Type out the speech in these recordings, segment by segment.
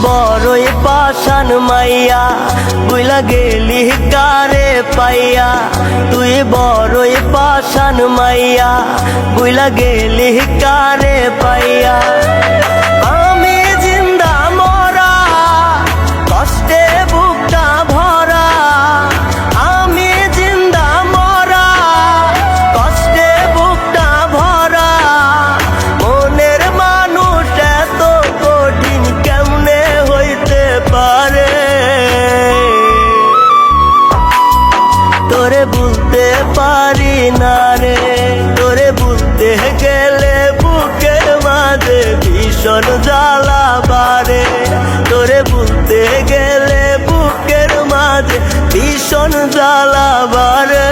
বড়ই পাষাণ মাইয়া বুইলা গেলি কারে পাইয়া। তুই বড়ই পাষাণ মাইয়া বুইলা গেলি কারে পাইয়া। আমি জিন্দা মরা কষ্টে বুকটা ভরা। আমি জিন্দা মরা কষ্টে বুকটা ভরা। মনের মানুষ এত কঠিন কেমনে হইতে পারে। তোরে বুঝতে পারি না রে, তোরে বুঝতে গেলে বুকের মাঝে ভীষণ জ্বালা বাড়ে। তোরে বুঝতে গেলে বুকের মাঝে ভীষণ জ্বালা বাড়ে।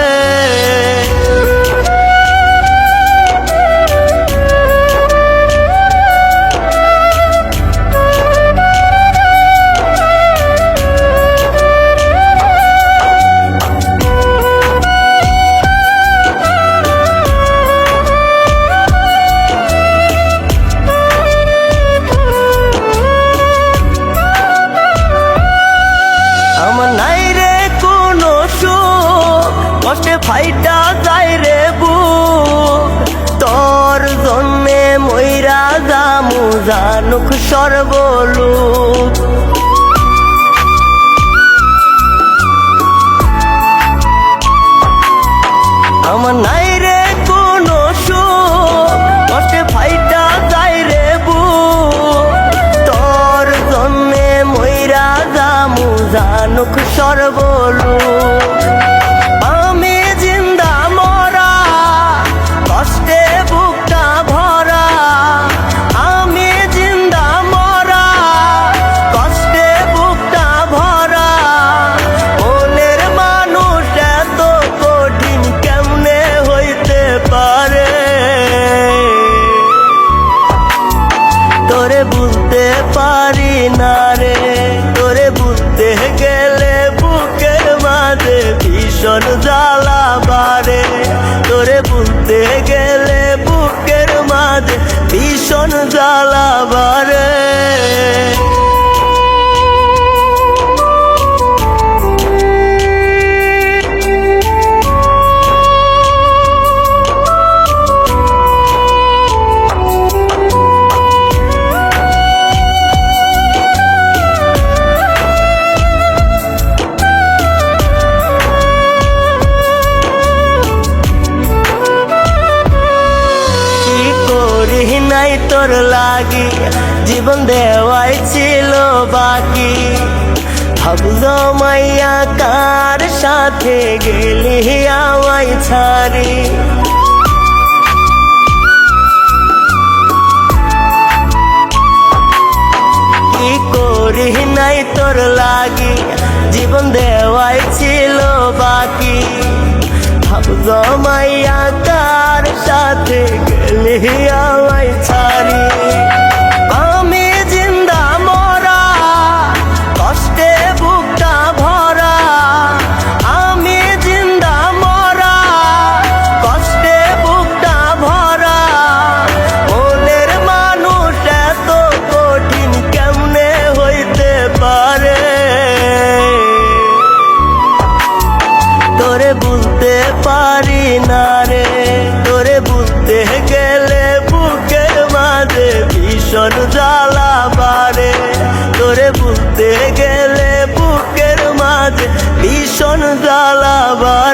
কষ্টে ফাইটা যায় রে বুক, তোর জন্যে মইরা জামু জানুক সর্বলোক। আমার নাই রে কোনো সুখ, কষ্টে ফাইটা যায় রে বুক, তোর জন্যে মইরা জামু জানুক সর্বলোক। তোরে বুঝতে পারি না রে, তোরে বুঝতে গেলে বুকের মাঝে ভীষণ জ্বালা বাড়ে। তোরে বুঝতে গেলে বুকের মাঝে ভীষণ জ্বালা বাড়ে। নাই তোর লাগি জীবন দেওয়াই ছিল বাকি। ভাবলো মাইয়া কার সাথে গেলি আমায় ছাড়ি। কি করি নাই তোর লাগি জীবন দেওয়াই ছিল বাকি। ভাবলো মাইয়া কার সাথে গেলি আমায় ছাড়ি। আমি জিন্দা মরা কষ্টে বুকটা ভরা। আমি জিন্দা মরা কষ্টে বুকটা ভরা। মনের মানুষ এত কঠিন কেমনে হইতে পারে। তোরে বুঝতে পারি না রে, তোরে বুঝতে গেলে বুকের মাঝে ভীষণ জ্বালা বাড়ে। তোরে বুঝতে গেলে বুকের মাঝে ভীষণ জ্বালা বাড়ে।